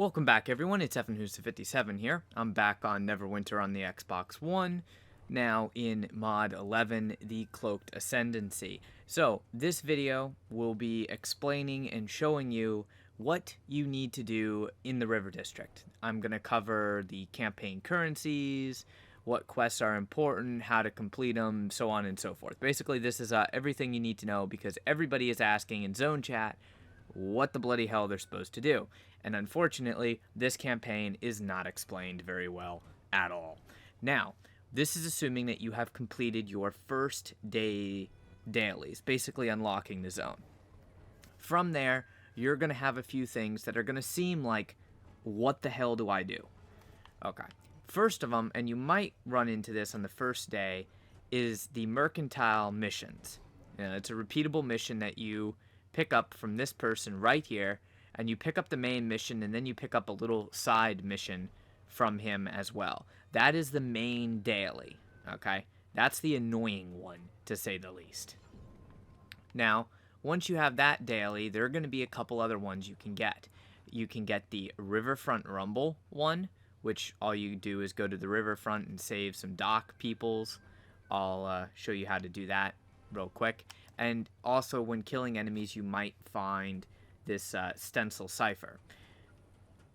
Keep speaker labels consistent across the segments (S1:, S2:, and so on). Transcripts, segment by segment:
S1: Welcome back, everyone. It's Evan Who's the 57 here. I'm back on Neverwinter on the Xbox One, now in Mod 11, the Cloaked Ascendancy. So, this video will be explaining and showing you what you need to do in the River District. I'm going to cover the campaign currencies, what quests are important, how to complete them, so on and so forth. Basically, this is everything you need to know because everybody is asking in Zone Chat what the bloody hell they're supposed to do. And unfortunately, this campaign is not explained very well at all. Now, this is assuming that you have completed your first day dailies, basically unlocking the zone. From there, you're going to have a few things that are going to seem like, what the hell do I do? Okay. First of them, and you might run into this on the first day, is the mercantile missions. It's a repeatable mission that you pick up from this person right here, and you pick up the main mission, and then you pick up a little side mission from him as well. That is the main daily, okay? That's the annoying one, to say the least. Now, once you have that daily, there are going to be a couple other ones you can get. You can get the Riverfront Rumble one, which all you do is go to the riverfront and save some dock peoples. I'll show you how to do that real quick. And also, when killing enemies, you might find this stencil cipher.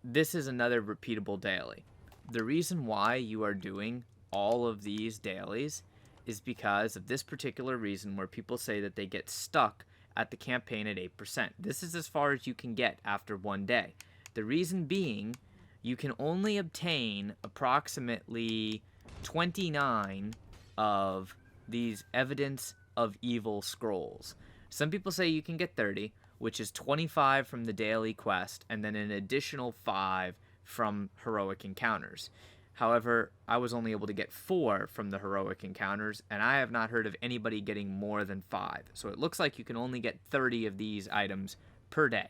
S1: This is another repeatable daily. The reason why you are doing all of these dailies is because of this particular reason, where people say that they get stuck at the campaign at 8%. This is as far as you can get after one day. The reason being, you can only obtain approximately 29 of these evidence of evil scrolls. Some people say you can get 30, which is 25 from the daily quest, and then an additional 5 from heroic encounters. However, I was only able to get 4 from the heroic encounters, and I have not heard of anybody getting more than 5. So it looks like you can only get 30 of these items per day.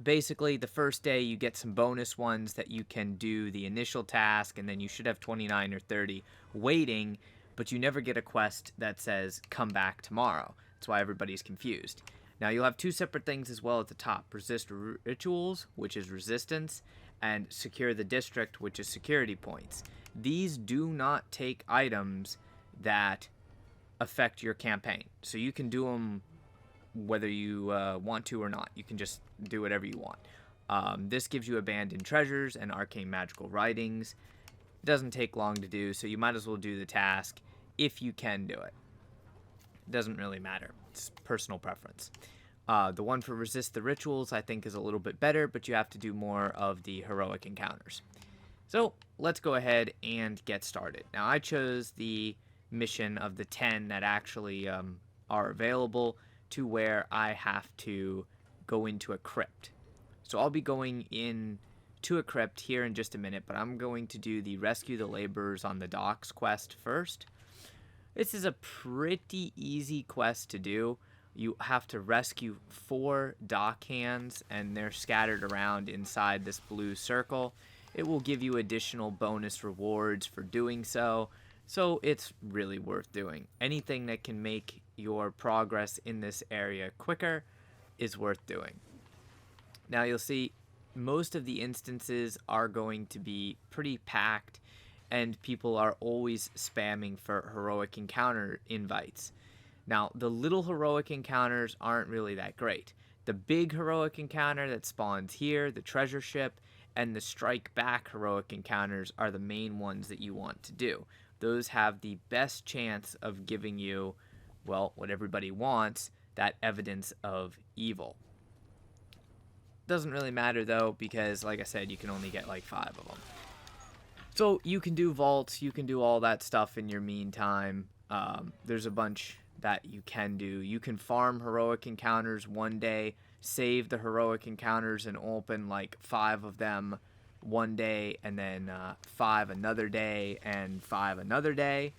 S1: Basically, the first day you get some bonus ones that you can do the initial task, and then you should have 29 or 30 waiting, but you never get a quest that says, come back tomorrow. That's why everybody's confused. Now, you'll have 2 separate things as well at the top. Resist rituals, which is resistance, and secure the district, which is security points. These do not take items that affect your campaign. So you can do them whether you want to or not. You can just do whatever you want. This gives you abandoned treasures and arcane magical writings. It doesn't take long to do, so you might as well do the task if you can do it. It doesn't really matter. It's personal preference. The one for resist the rituals I think is a little bit better, but you have to do more of the heroic encounters. So let's go ahead and get started. Now, I chose the mission of the 10 that actually are available, to where I have to go into a crypt. So I'll be going in to a crypt here in just a minute, but I'm going to do the Rescue the Laborers on the Docks quest first. This is a pretty easy quest to do. You have to rescue 4 dock hands, and they're scattered around inside this blue circle. It will give you additional bonus rewards for doing so, so it's really worth doing. Anything that can make your progress in this area quicker is worth doing. Now, you'll see most of the instances are going to be pretty packed, and people are always spamming for heroic encounter invites. Now, the little heroic encounters aren't really that great. The big heroic encounter that spawns here, the treasure ship, and the strike back heroic encounters are the main ones that you want to do. Those have the best chance of giving you, well, what everybody wants, that evidence of evil. Doesn't really matter though, because like I said, you can only get like 5 of them. So you can do vaults, you can do all that stuff in your meantime. There's a bunch that you can do. You can farm heroic encounters one day, save the heroic encounters and open like 5 of them one day, and then 5 another day, and 5 another day.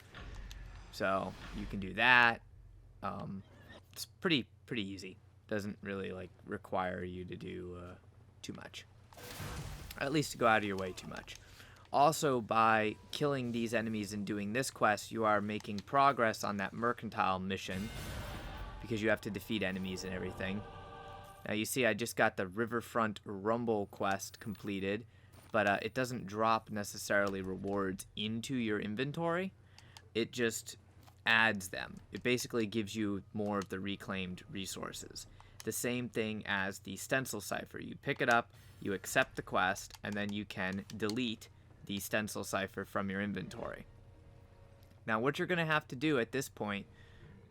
S1: So you can do that. It's pretty easy. Doesn't really like require you to do too much, or at least to go out of your way too much. Also, by killing these enemies and doing this quest, you are making progress on that mercantile mission, because you have to defeat enemies and everything. Now you see I just got the Riverfront Rumble quest completed, but it doesn't drop necessarily rewards into your inventory. It just adds them. It basically gives you more of the reclaimed resources. The same thing as the stencil cipher. You pick it up, you accept the quest, and then you can delete the stencil cipher from your inventory. Now what you're going to have to do at this point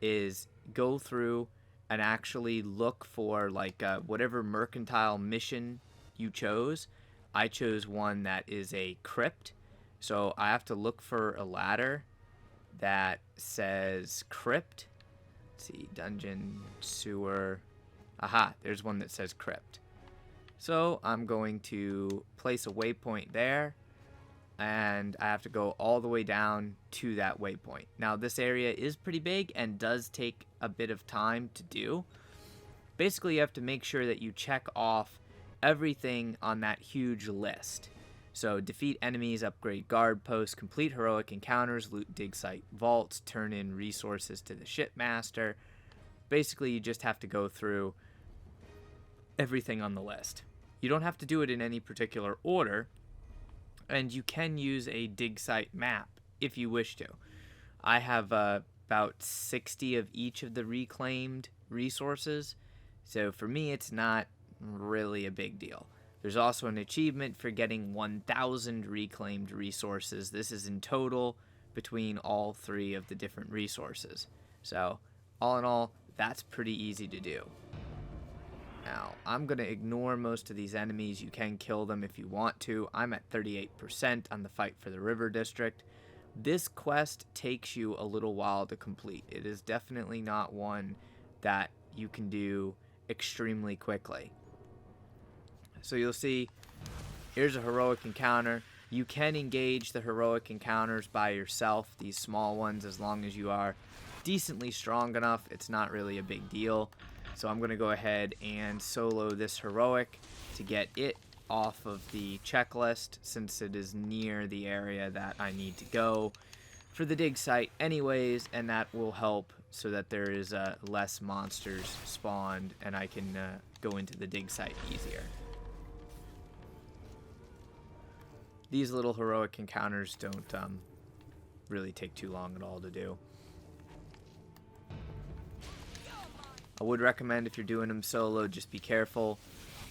S1: is go through and actually look for like whatever mercantile mission you chose. I chose one that is a crypt, so I have to look for a ladder that says crypt. Let's see, dungeon, sewer. Aha, there's one that says crypt. So I'm going to place a waypoint there, and I have to go all the way down to that waypoint. Now this area is pretty big and does take a bit of time to do. Basically you have to make sure that you check off everything on that huge list. So defeat enemies, upgrade guard posts, complete heroic encounters, loot dig site vaults, turn in resources to the shipmaster. Basically you just have to go through everything on the list. You don't have to do it in any particular order, and you can use a dig site map if you wish to. I have about 60 of each of the reclaimed resources, so for me it's not really a big deal. There's also an achievement for getting 1,000 reclaimed resources. This is in total between all three of the different resources. So all in all, that's pretty easy to do. Now, I'm going to ignore most of these enemies. You can kill them if you want to. I'm at 38% on the fight for the River District. This quest takes you a little while to complete. It is definitely not one that you can do extremely quickly. So you'll see, here's a heroic encounter. You can engage the heroic encounters by yourself, these small ones, as long as you are decently strong enough. It's not really a big deal. So I'm going to go ahead and solo this heroic to get it off of the checklist, since it is near the area that I need to go for the dig site anyways, and that will help so that there is less monsters spawned and I can go into the dig site easier. These little heroic encounters don't really take too long at all to do. I would recommend, if you're doing them solo, just be careful,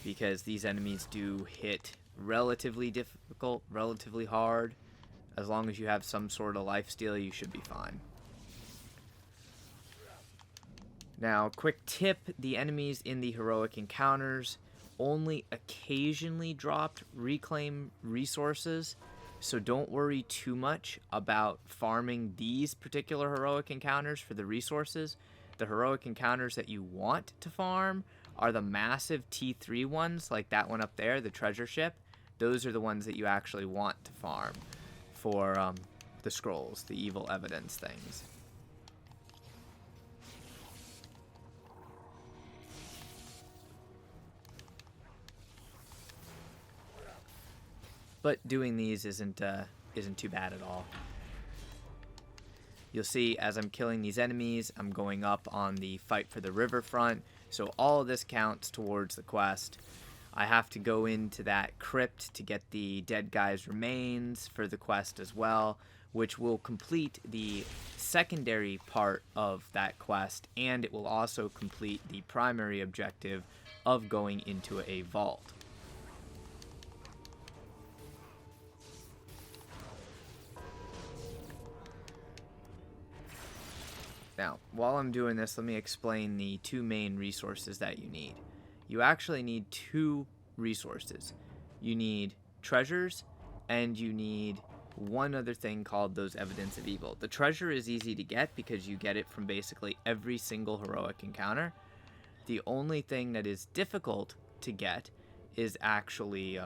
S1: because these enemies do hit relatively difficult, relatively hard. As long as you have some sort of lifesteal, you should be fine. Now, quick tip, the enemies in the heroic encounters only occasionally dropped reclaim resources, so don't worry too much about farming these particular heroic encounters for the resources. The heroic encounters that you want to farm are the massive T3 ones, like that one up there, the treasure ship. Those are the ones that you actually want to farm for the scrolls, the evil evidence things. But doing these isn't too bad at all. You'll see as I'm killing these enemies, I'm going up on the fight for the riverfront. So all of this counts towards the quest. I have to go into that crypt to get the dead guy's remains for the quest as well, which will complete the secondary part of that quest, and it will also complete the primary objective of going into a vault. Now, while I'm doing this, let me explain the two main resources that you need. You actually need two resources. You need treasures, and you need one other thing called those evidence of evil. The treasure is easy to get because you get it from basically every single heroic encounter. The only thing that is difficult to get is actually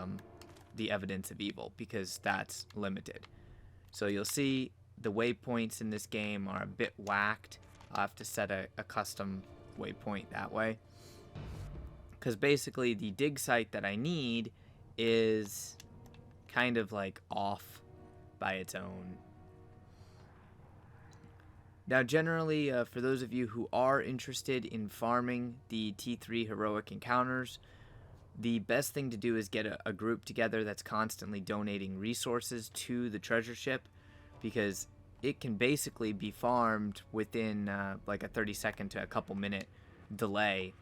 S1: the evidence of evil, because that's limited. So you'll see the waypoints in this game are a bit whacked. I'll have to set a custom waypoint that way, because basically the dig site that I need is kind of like off by its own. Now, generally, for those of you who are interested in farming the T3 heroic encounters, the best thing to do is get a group together that's constantly donating resources to the treasure ship, because it can basically be farmed within like a 30-second to a couple minute delay.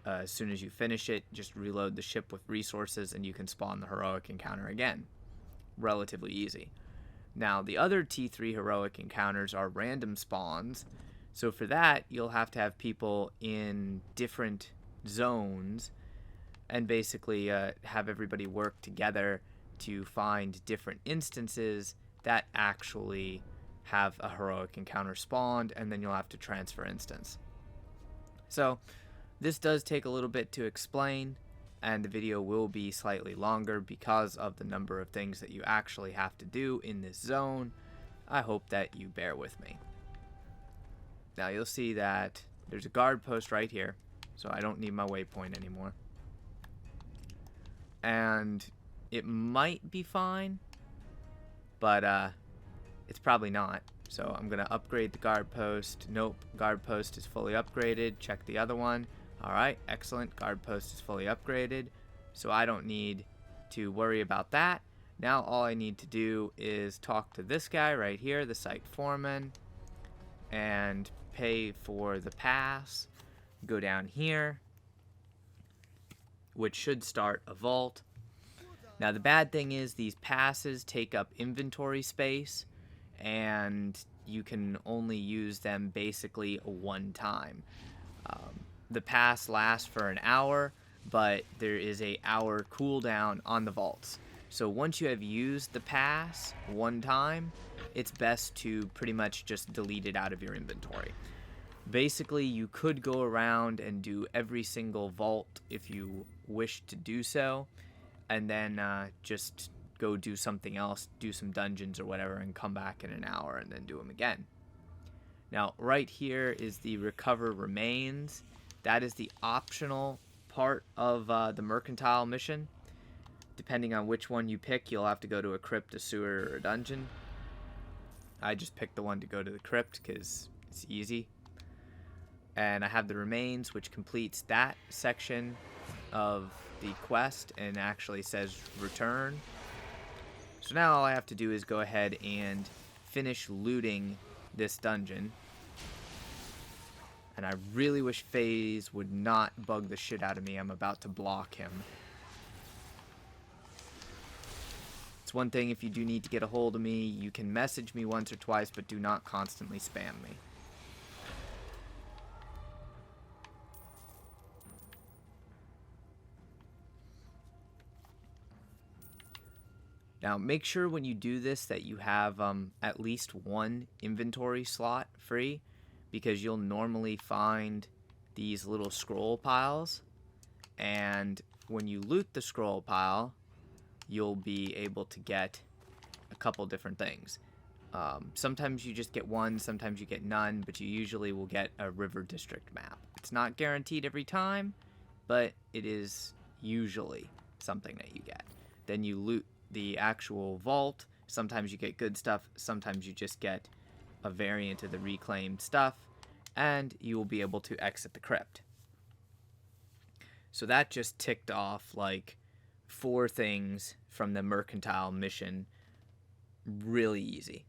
S1: As soon as you finish it, just reload the ship with resources and you can spawn the heroic encounter again. Relatively easy. Now, the other T3 heroic encounters are random spawns. So for that, you'll have to have people in different zones and basically have everybody work together to find different instances that actually have a heroic encounter spawned, and then you'll have to transfer instance. So this does take a little bit to explain, and the video will be slightly longer because of the number of things that you actually have to do in this zone. I hope that you bear with me. Now you'll see that there's a guard post right here, so I don't need my waypoint anymore. And it might be fine, but it's probably not. So I'm going to upgrade the guard post. Nope, guard post is fully upgraded. Check the other one. Alright, excellent. Guard post is fully upgraded. So I don't need to worry about that. Now all I need to do is talk to this guy right here, the site foreman, and pay for the pass. Go down here, which should start a vault. Now the bad thing is these passes take up inventory space, and you can only use them basically one time. The pass lasts for an hour, but there is an hour cooldown on the vaults. So once you have used the pass one time, it's best to pretty much just delete it out of your inventory. Basically, you could go around and do every single vault if you wish to do so, and then just go do something else, do some dungeons or whatever, and come back in an hour and then do them again. Now, right here is the recover remains. That is the optional part of the mercantile mission. Depending on which one you pick, you'll have to go to a crypt, a sewer, or a dungeon. I just picked the one to go to the crypt because it's easy. And I have the remains, which completes that section of the quest and actually says return. So now all I have to do is go ahead and finish looting this dungeon. And I really wish FaZe would not bug the shit out of me. I'm about to block him. It's one thing if you do need to get a hold of me, you can message me once or twice, but do not constantly spam me. Now, make sure when you do this that you have at least one inventory slot free, because you'll normally find these little scroll piles, and when you loot the scroll pile, you'll be able to get a couple different things. Sometimes you just get one, sometimes you get none, but you usually will get a river district map. It's not guaranteed every time, but it is usually something that you get. Then you loot the actual vault. Sometimes you get good stuff, sometimes you just get a variant of the reclaimed stuff, and you will be able to exit the crypt. So that just ticked off like 4 things from the mercantile mission. Really easy.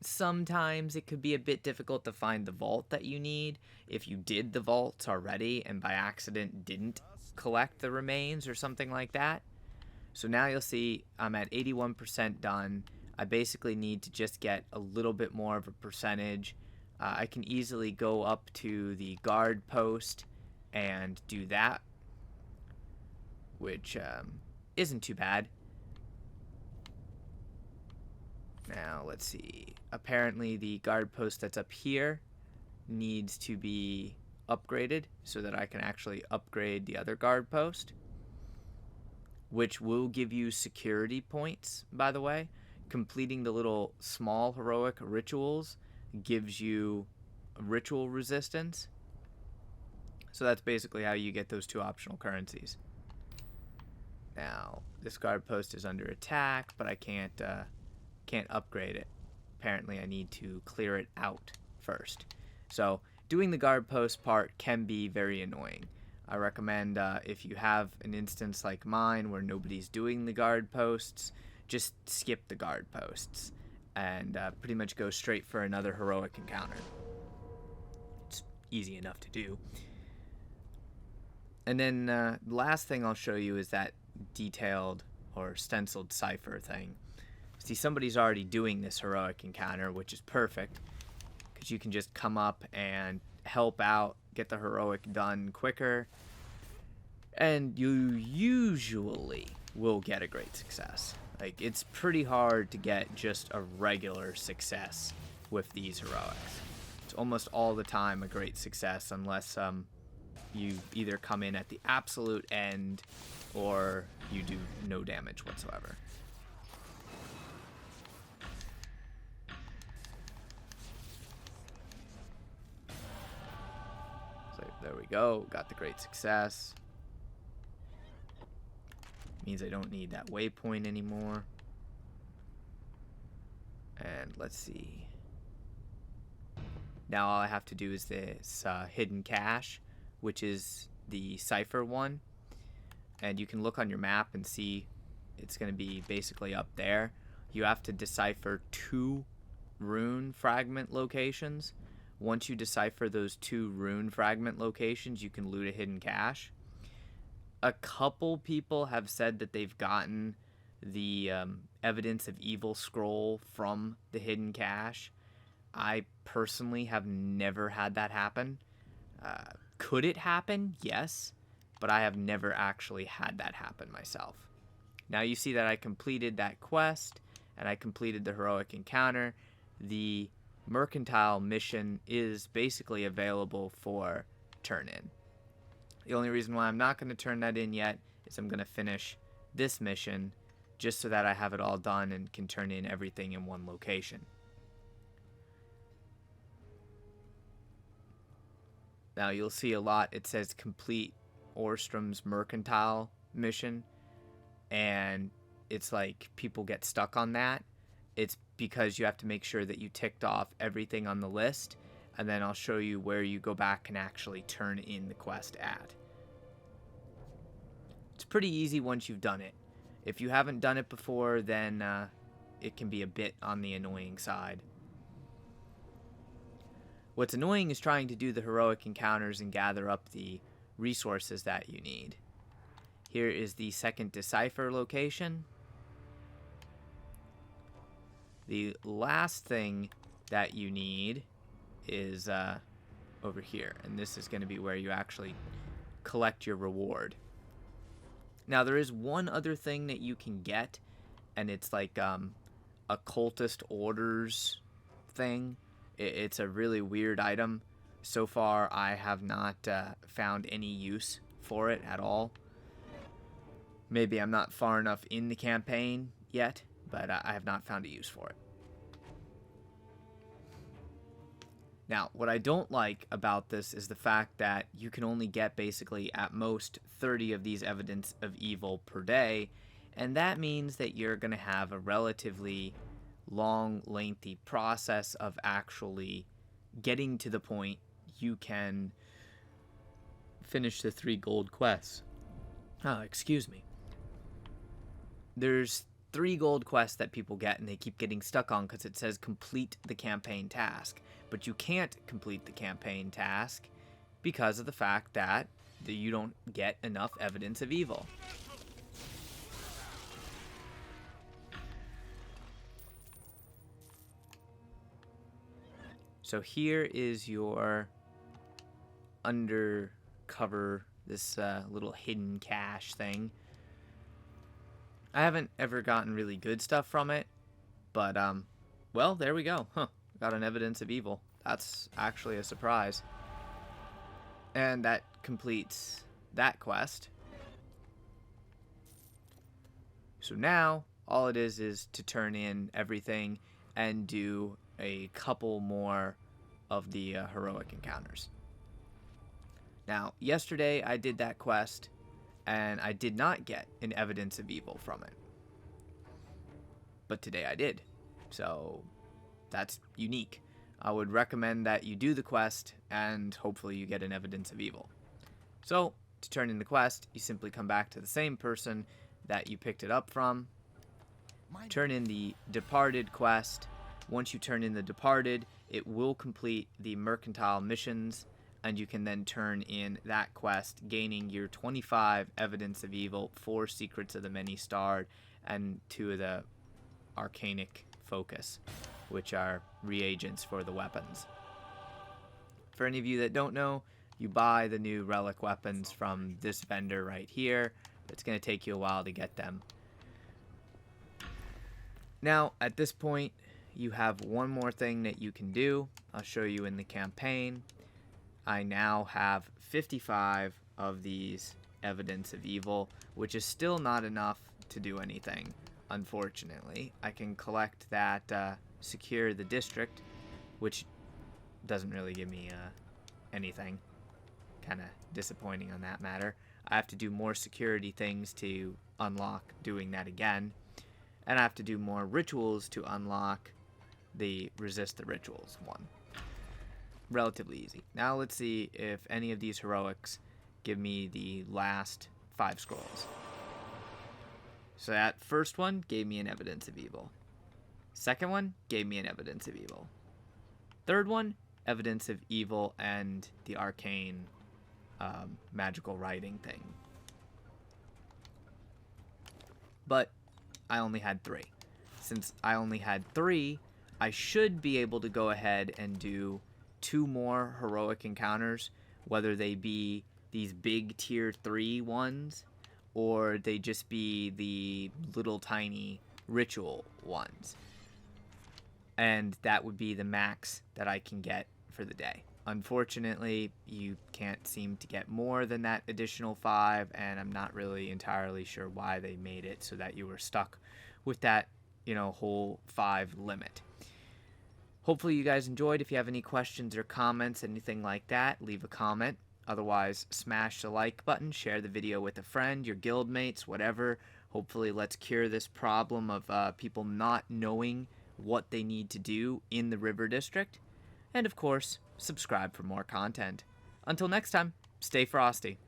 S1: Sometimes it could be a bit difficult to find the vault that you need if you did the vaults already and by accident didn't collect the remains or something like that. So now you'll see I'm at 81% done. I basically need to just get a little bit more of a percentage. I can easily go up to the guard post and do that, which isn't too bad. Now, let's see. Apparently, the guard post that's up here needs to be upgraded so that I can actually upgrade the other guard post, which will give you security points, by the way. Completing the little small heroic rituals gives you ritual resistance. So that's basically how you get those 2 optional currencies. Now, this guard post is under attack, but I can't upgrade it. apparently I need to clear it out first. So doing the guard post part can be very annoying. I recommend if you have an instance like mine where nobody's doing the guard posts, just skip the guard posts and pretty much go straight for another heroic encounter. It's easy enough to do. And then the last thing I'll show you is that detailed or stenciled cipher thing. See, somebody's already doing this heroic encounter, which is perfect, because you can just come up and help out, get the heroic done quicker, and you usually will get a great success. Like, it's pretty hard to get just a regular success with these heroics. It's almost all the time a great success, unless you either come in at the absolute end or you do no damage whatsoever. So there we go, got the great success. Means I don't need that waypoint anymore. And let's see. Now all I have to do is this hidden cache, which is the cipher one. And you can look on your map and see it's going to be basically up there. You have to decipher 2 rune fragment locations. Once you decipher those 2 rune fragment locations, you can loot a hidden cache. A couple people have said that they've gotten the evidence of evil scroll from the hidden cache. I personally have never had that happen. Could it happen? Yes, but I have never actually had that happen myself. Now you see that I completed that quest and I completed the heroic encounter. The mercantile mission is basically available for turn in. The only reason why I'm not going to turn that in yet is I'm going to finish this mission just so that I have it all done and can turn in everything in one location. Now you'll see a lot, it says complete Orstrom's mercantile mission, and it's like people get stuck on that. It's because you have to make sure that you ticked off everything on the list, and then I'll show you where you go back and actually turn in the quest at. It's pretty easy once you've done it. If you haven't done it before, then it can be a bit on the annoying side. What's annoying is trying to do the heroic encounters and gather up the resources that you need. Here is the second decipher location. The last thing that you need is over here, and this is going to be where you actually collect your reward. Now there is one other thing that you can get, and it's like a cultist orders thing. It's a really weird item. So far I have not found any use for it at all. Maybe I'm not far enough in the campaign yet, but I have not found a use for it. Now, what I don't like about this is the fact that you can only get basically at most 30 of these evidence of evil per day, and that means that you're going to have a relatively long, lengthy process of actually getting to the point you can finish the 3 gold quests. Excuse me. There's 3 gold quests that people get and they keep getting stuck on because it says complete the campaign task. But you can't complete the campaign task because of the fact that you don't get enough evidence of evil. So here is your undercover, this little hidden cache thing. I haven't ever gotten really good stuff from it, but well, there we go. Got an evidence of evil. That's actually a surprise. And that completes that quest. So now all it is to turn in everything and do a couple more of the heroic encounters. Now, yesterday I did that quest and I did not get an evidence of evil from it. But today I did. So that's unique. I would recommend that you do the quest, and hopefully you get an evidence of evil. So, to turn in the quest, you simply come back to the same person that you picked it up from, turn in the Departed quest. Once you turn in the Departed, it will complete the mercantile missions, and you can then turn in that quest, gaining your 25 evidence of evil, 4 secrets of the many starred, and 2 of the arcanic focus, which are reagents for the weapons. For any of you that don't know, you buy the new relic weapons from this vendor right here. It's going to take you a while to get them. Now, at this point, you have one more thing that you can do. I'll show you in the campaign. I now have 55 of these evidence of evil, which is still not enough to do anything, unfortunately. I can collect that secure the district, which doesn't really give me anything. Kind of disappointing on that matter. I have to do more security things to unlock doing that again. And I have to do more rituals to unlock the resist the rituals one. Relatively easy. Now let's see if any of these heroics give me the last 5 scrolls. So that first one gave me an evidence of evil. Second one gave me an evidence of evil. Third one, evidence of evil and the arcane magical writing thing. But I only had 3. Since I only had 3, I should be able to go ahead and do 2 more heroic encounters, whether they be these big tier 3 ones or they just be the little tiny ritual ones. And that would be the max that I can get for the day. Unfortunately, you can't seem to get more than that additional 5, and I'm not really entirely sure why they made it so that you were stuck with that, whole 5 limit. Hopefully you guys enjoyed. If you have any questions or comments, anything like that, leave a comment. Otherwise, smash the like button, share the video with a friend, your guild mates, whatever. Hopefully let's cure this problem of people not knowing what they need to do in the River District. And of course, subscribe for more content. Until next time, stay frosty.